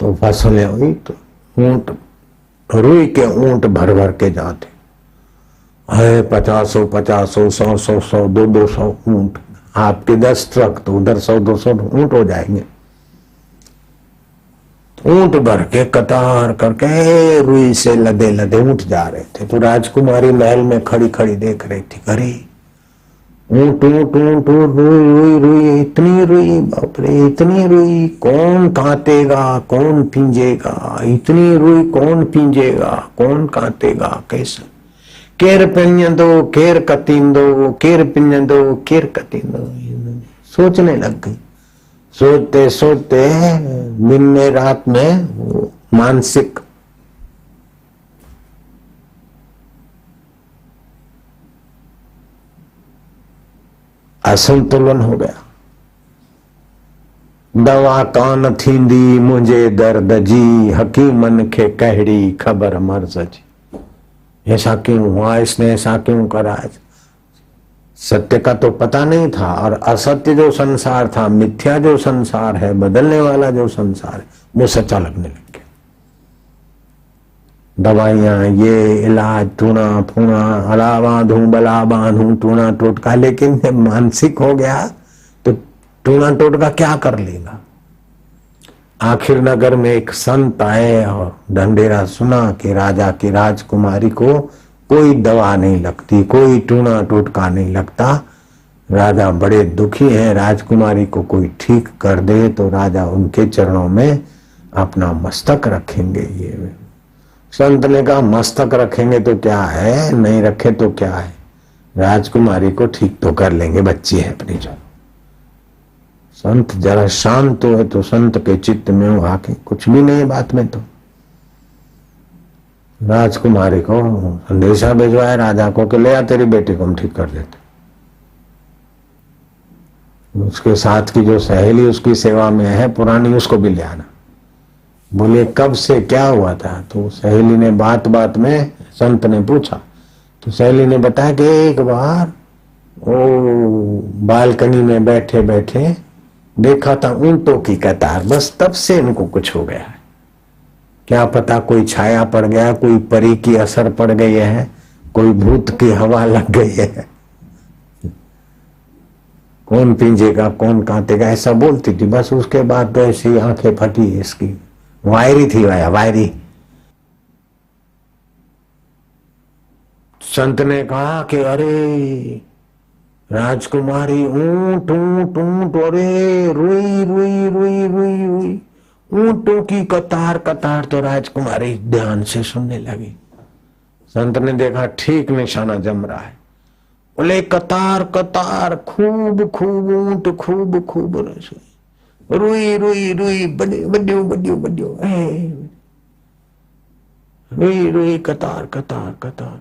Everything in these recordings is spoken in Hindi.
तो फसलें हुई तो ऊंट रुई के ऊंट भर भर के जाते है, 50-50, 100-100, 200 ऊंट। आपके 10 ट्रक तो उधर 100-200 ऊंट हो जाएंगे। ऊंट भर के कतार करके रुई से लदे लदे ऊंट जा रहे थे। तो राजकुमारी महल में खड़ी खड़ी देख रही थी, अरे ऊंट ऊंट ऊंट रुई रुई रुई, इतनी रुई, बाप रे इतनी रुई, कौन काटेगा कौन पींजेगा, इतनी रुई कौन पींजेगा कौन काटेगा, कैसे केर पिंजंदो केर कतींदो, केर पिंजंदो केर कतींदो। सोचने लग गई। सोचते सोचते दिन में रात में मानसिक असंतुलन हो गया। दवा कान थींदी मुझे दर्द जी, हकीमन के कहड़ी खबर मर्ज जी। ऐसा क्यों हुआ, इसने ऐसा क्यों करा। सत्य का तो पता नहीं था, और असत्य जो संसार था, मिथ्या जो संसार है, बदलने वाला जो संसार है, वो सच्चा लगने लग गया। दवाइयां, ये इलाज, टूना फूना, अला बांधू बला बांधू, टूना टोटका, लेकिन जब मानसिक हो गया तो टूना टोटका क्या कर लेगा। आखिर नगर में एक संत आए और ढंढेरा सुना कि राजा की राजकुमारी को कोई दवा नहीं लगती, कोई टूना टोटका नहीं लगता। राजा बड़े दुखी हैं, राजकुमारी को कोई ठीक कर दे तो राजा उनके चरणों में अपना मस्तक रखेंगे। ये संत ने कहा, मस्तक रखेंगे तो क्या है, नहीं रखे तो क्या है, राजकुमारी को ठीक तो कर लेंगे, बच्ची है अपनी। जो संत जरा शांत हो तो संत के चित्त में वो आके कुछ भी नहीं बात में। तो राजकुमारी को संदेशा भिजवाया राजा को कि ले आ तेरी बेटी को हम ठीक कर देते। उसके साथ की जो सहेली उसकी सेवा में है पुरानी, उसको भी ले आना। बोले कब से क्या हुआ था। तो सहेली ने बात बात में संत ने पूछा, तो सहेली ने बताया कि एक बार वो बालकनी में बैठे बैठे देखा था ऊंटों की कतार, बस तब से इनको कुछ हो गया है। क्या पता कोई छाया पड़ गया, कोई परी की असर पड़ गई है, कोई भूत की हवा लग गई है, कौन पींजेगा कौन काटेगा, ऐसा बोलती थी। बस उसके बाद तो ऐसी आंखें फटी इसकी, वायरी थी वायरी। संत ने कहा कि अरे राजकुमारी ऊंट ऊंट ऊंट, अरे रुई रुई रुई रुई रुई, ऊंटों की कतार कतार। तो राजकुमारी ध्यान से सुनने लगी। संत ने देखा ठीक निशाना जम रहा है। बोले कतार कतार, खूब खूब ऊंट, खूब खूब रुई रुई रुई, बड्डियो बड्डियो बड्डियो, रुई रुई कतार कतार कतार।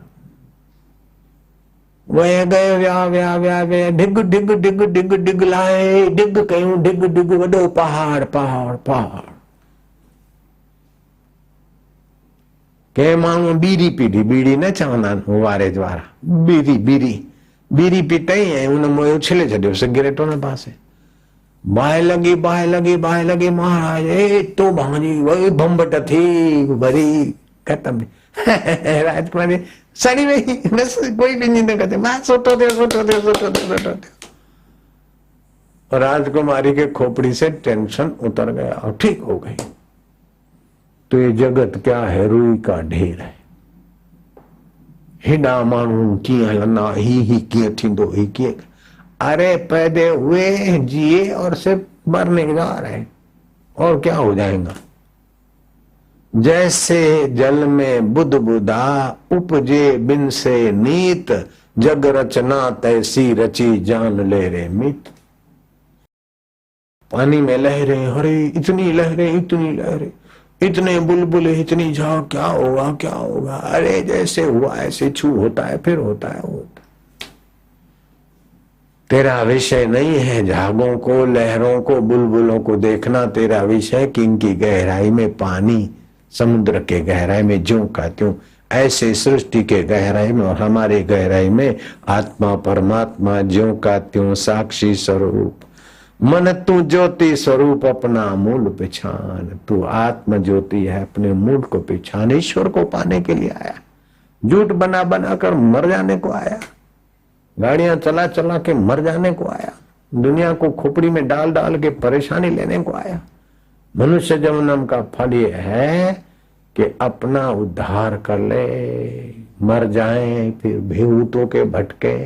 वह गए व्या व्या व्या व्या, डिग डिग डिग डिग डिग लाए, डिग कयूं डिग डिग, वडो पहाड़ पहाड़ पहाड़। के माण्हू बीड़ी पीधी, बीड़ी न चवंदा आहिनि वारे द्वारा, बीड़ी बीड़ी बीड़ी पीतई ऐं उन मोयो उछले छॾियो सिगरेट उन पासे। बाहि लॻी बाहि लॻी बाहि लॻी, महाराज एतो भांजी वही भंबट थी भरी खत्म। राजकुमारी सड़ी वही, बस कोई भी न करते, मां सुठो थियो सुठो थियो सुठो थियो सुठो थियो। राजकुमारी के खोपड़ी से टेंशन उतर गया और ठीक हो गई। तो ये जगत क्या है, रुई का ढेर है। हेॾा माण्हू कीअं हलंदा, ही कीअं थींदो, ही कीअं। अरे पैदे हुए जिए और सिर्फ मरने जा रहे, और क्या हो जाएगा। जैसे जल में बुध बुधा, उपजे बिन से नीत, जग रचना तैसी रची जान ले रे मीत। पानी में लहरें, अरे इतनी लहरें इतनी लहरें, इतने बुलबुल इतनी झाग, क्या होगा क्या होगा। अरे जैसे हुआ ऐसे छू होता है, फिर होता है होता। तेरा विषय नहीं है झागों को, लहरों को, बुलबुलों को देखना। तेरा विषय कि इनकी गहराई में पानी, समुद्र के गहराई में ज्यों का त्यों, ऐसे सृष्टि के गहराई में और हमारे गहराई में आत्मा परमात्मा ज्यों का त्यों साक्षी स्वरूप मन तू ज्योति स्वरूप अपना मूल पहचान। तू आत्म ज्योति है, अपने मूल को पहचान। ईश्वर को पाने के लिए आया, झूठ बना बना कर मर जाने को आया, गाड़ियां चला चला के मर जाने को आया, दुनिया को खोपड़ी में डाल डाल के परेशानी लेने को आया। मनुष्य जन्म का फल ये है कि अपना उद्धार कर ले, मर जाए फिर भूतों के भटके,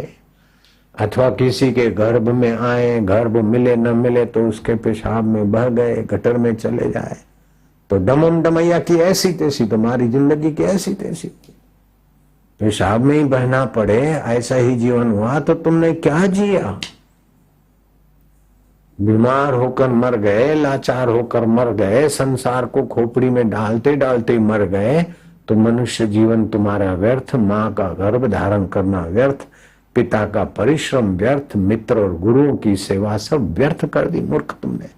अथवा किसी के गर्भ में आए, गर्भ मिले न मिले तो उसके पेशाब में बह गए, गटर में चले जाए। तो डमम डमैया की ऐसी तैसी, तुम्हारी जिंदगी की ऐसी तैसी, पेशाब में ही बहना पड़े, ऐसा ही जीवन हुआ तो तुमने क्या जिया? बीमार होकर मर गए, लाचार होकर मर गए, संसार को खोपड़ी में डालते डालते मर गए, तो मनुष्य जीवन तुम्हारा व्यर्थ, माँ का गर्भ धारण करना व्यर्थ, पिता का परिश्रम व्यर्थ, मित्र और गुरुओं की सेवा सब व्यर्थ कर दी मूर्ख तुमने।